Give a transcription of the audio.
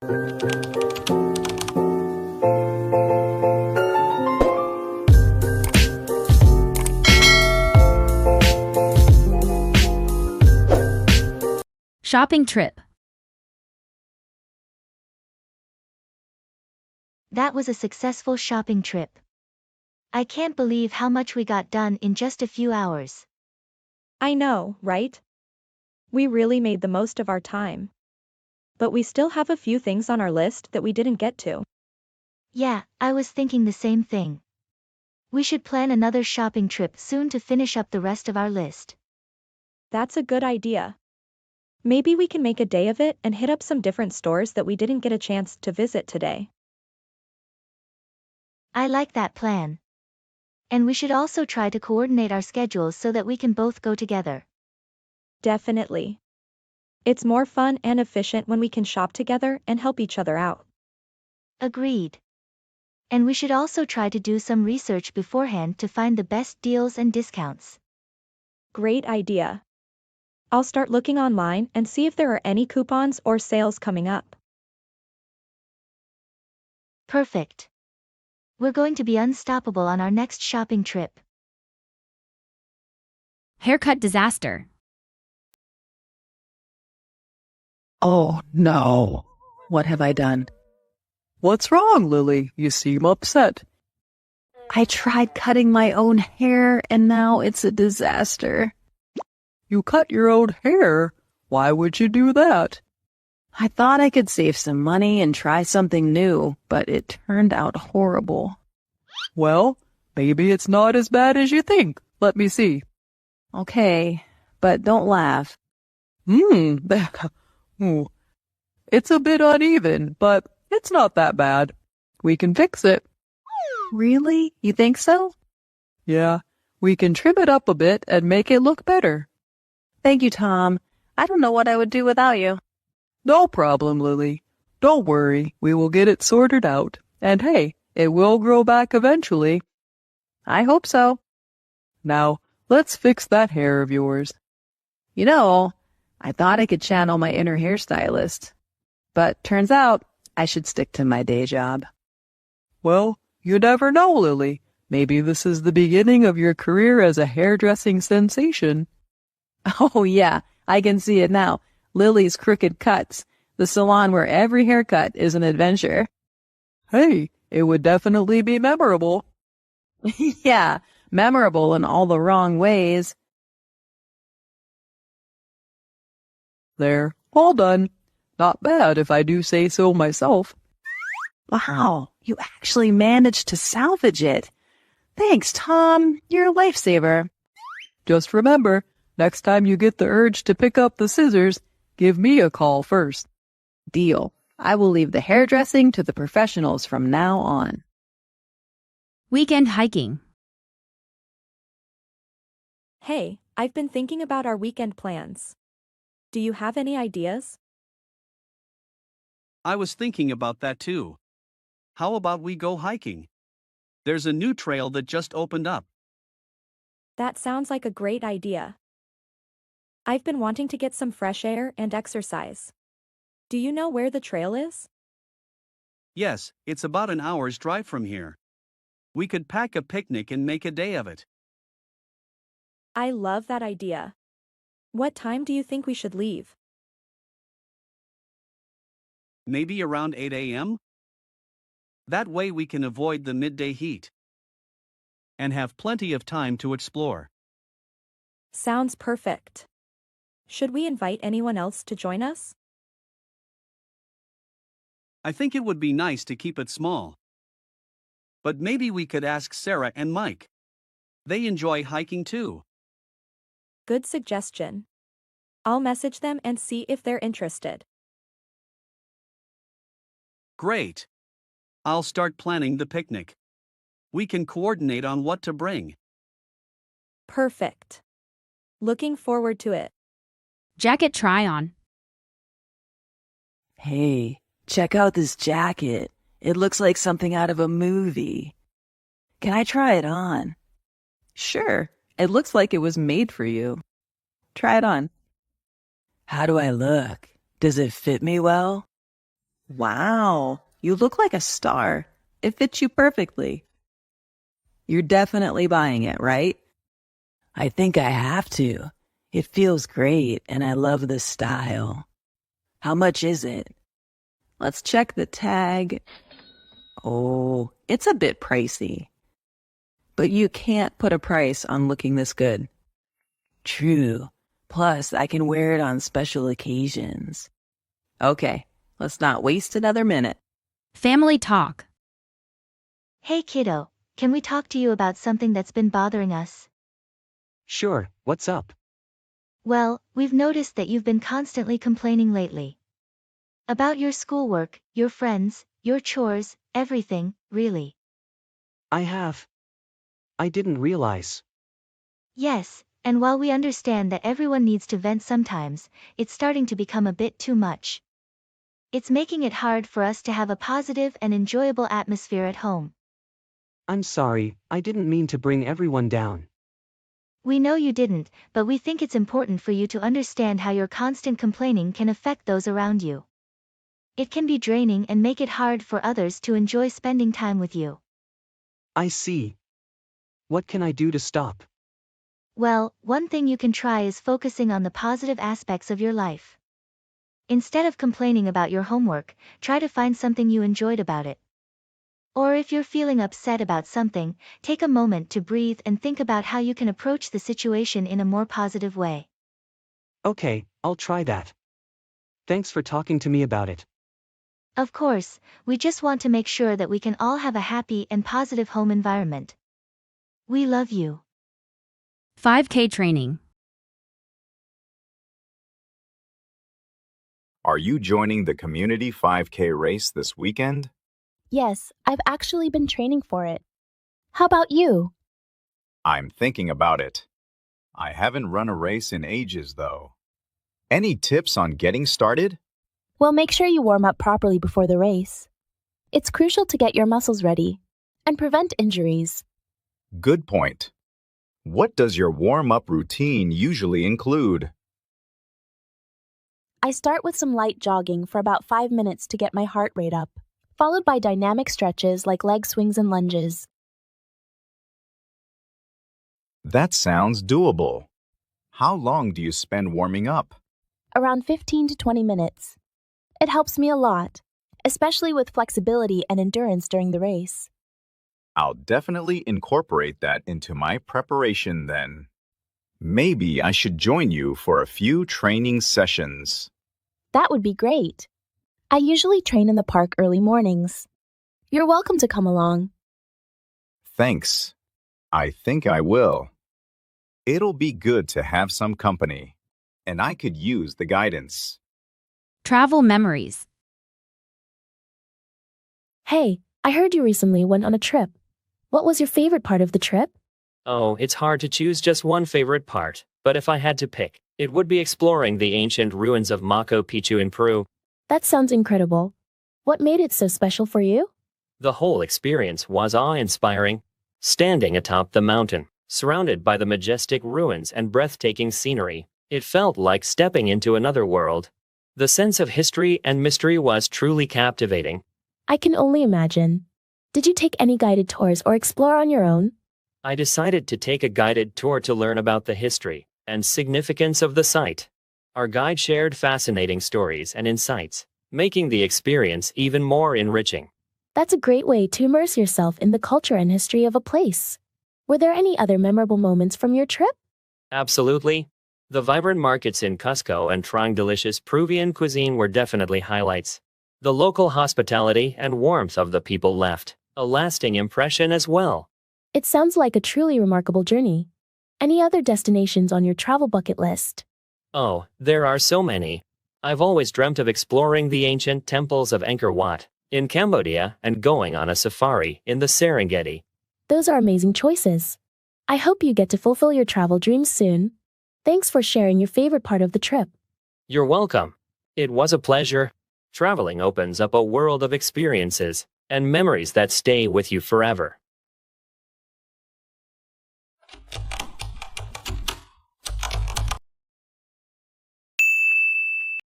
Shopping trip. That was a successful shopping trip. I can't believe how much we got done in just a few hours. I know, right? We really made the most of our time. But we still have a few things on our list that we didn't get to. Yeah, I was thinking the same thing. We should plan another shopping trip soon to finish up the rest of our list. That's a good idea. Maybe we can make a day of it and hit up some different stores that we didn't get a chance to visit today. I like that plan. And we should also try to coordinate our schedules so that we can both go together. Definitely. It's more fun and efficient when we can shop together and help each other out. Agreed. And we should also try to do some research beforehand to find the best deals and discounts. Great idea. I'll start looking online and see if there are any coupons or sales coming up. Perfect. We're going to be unstoppable on our next shopping trip. Haircut disaster. Oh, no. What have I done? What's wrong, Lily? You seem upset. I tried cutting my own hair, and now it's a disaster. You cut your own hair? Why would you do that? I thought I could save some money and try something new, but it turned out horrible. Well, maybe it's not as bad as you think. Let me see. Okay, but don't laugh. It's a bit uneven, but it's not that bad. We can fix it. Really? You think so? Yeah, we can trim it up a bit and make it look better. Thank you, Tom. I don't know what I would do without you. No problem, Lily. Don't worry, we will get it sorted out. And hey, it will grow back eventually. I hope so. Now, let's fix that hair of yours. You know, I thought I could channel my inner hairstylist, but turns out I should stick to my day job. Well, you never know, Lily. Maybe this is the beginning of your career as a hairdressing sensation. Oh yeah, I can see it now. Lily's Crooked Cuts, the salon where every haircut is an adventure. Hey, it would definitely be memorable. Yeah, memorable in all the wrong ways. There, all done. Not bad if I do say so myself. Wow, you actually managed to salvage it. Thanks, Tom. You're a lifesaver. Just remember, next time you get the urge to pick up the scissors, give me a call first. Deal. I will leave the hairdressing to the professionals from now on. Weekend hiking. Hey, I've been thinking about our weekend plans. Do you have any ideas? I was thinking about that too. How about we go hiking? There's a new trail that just opened up. That sounds like a great idea. I've been wanting to get some fresh air and exercise. Do you know where the trail is? Yes, it's about an hour's drive from here. We could pack a picnic and make a day of it. I love that idea. What time do you think we should leave? Maybe around 8 a.m.? That way we can avoid the midday heat and have plenty of time to explore. Sounds perfect. Should we invite anyone else to join us? I think it would be nice to keep it small. But maybe we could ask Sarah and Mike. They enjoy hiking too. Good suggestion. I'll message them and see if they're interested. Great. I'll start planning the picnic. We can coordinate on what to bring. Perfect. Looking forward to it. Jacket try on. Hey, check out this jacket. It looks like something out of a movie. Can I try it on? Sure, it looks like it was made for you. Try it on. How do I look? Does it fit me well? Wow, you look like a star. It fits you perfectly. You're definitely buying it, right? I think I have to. It feels great, and I love the style. How much is it? Let's check the tag. Oh, it's a bit pricey. But you can't put a price on looking this good. True. Plus, I can wear it on special occasions. Okay, let's not waste another minute. Family talk. Hey kiddo, can we talk to you about something that's been bothering us? Sure, what's up? Well, we've noticed that you've been constantly complaining lately. About your schoolwork, your friends, your chores, everything, really. I didn't realize. Yes, and while we understand that everyone needs to vent sometimes, it's starting to become a bit too much. It's making it hard for us to have a positive and enjoyable atmosphere at home. I'm sorry, I didn't mean to bring everyone down. We know you didn't, but we think it's important for you to understand how your constant complaining can affect those around you. It can be draining and make it hard for others to enjoy spending time with you. I see. What can I do to stop? Well, one thing you can try is focusing on the positive aspects of your life. Instead of complaining about your homework, try to find something you enjoyed about it. Or if you're feeling upset about something, take a moment to breathe and think about how you can approach the situation in a more positive way. Okay, I'll try that. Thanks for talking to me about it. Of course, we just want to make sure that we can all have a happy and positive home environment. We love you. 5K training. Are you joining the community 5K race this weekend? Yes, I've actually been training for it. How about you? I'm thinking about it. I haven't run a race in ages, though. Any tips on getting started? Well, make sure you warm up properly before the race. It's crucial to get your muscles ready and prevent injuries. Good point. What does your warm-up routine usually include? I start with some light jogging for about 5 minutes to get my heart rate up, followed by dynamic stretches like leg swings and lunges. That sounds doable. How long do you spend warming up? Around 15 to 20 minutes. It helps me a lot, especially with flexibility and endurance during the race. I'll definitely incorporate that into my preparation then. Maybe I should join you for a few training sessions. That would be great. I usually train in the park early mornings. You're welcome to come along. Thanks. I think I will. It'll be good to have some company, and I could use the guidance. Travel memories. Hey, I heard you recently went on a trip. What was your favorite part of the trip? Oh, it's hard to choose just one favorite part, but if I had to pick, it would be exploring the ancient ruins of Machu Picchu in Peru. That sounds incredible. What made it so special for you? The whole experience was awe-inspiring. Standing atop the mountain, surrounded by the majestic ruins and breathtaking scenery, it felt like stepping into another world. The sense of history and mystery was truly captivating. I can only imagine. Did you take any guided tours or explore on your own? I decided to take a guided tour to learn about the history and significance of the site. Our guide shared fascinating stories and insights, making the experience even more enriching. That's a great way to immerse yourself in the culture and history of a place. Were there any other memorable moments from your trip? Absolutely. The vibrant markets in Cusco and trying delicious Peruvian cuisine were definitely highlights. The local hospitality and warmth of the people left a lasting impression as well. It sounds like a truly remarkable journey. Any other destinations on your travel bucket list? Oh, there are so many. I've always dreamt of exploring the ancient temples of Angkor Wat in Cambodia and going on a safari in the Serengeti. Those are amazing choices. I hope you get to fulfill your travel dreams soon. Thanks for sharing your favorite part of the trip. You're welcome. It was a pleasure. Traveling opens up a world of experiences and memories that stay with you forever.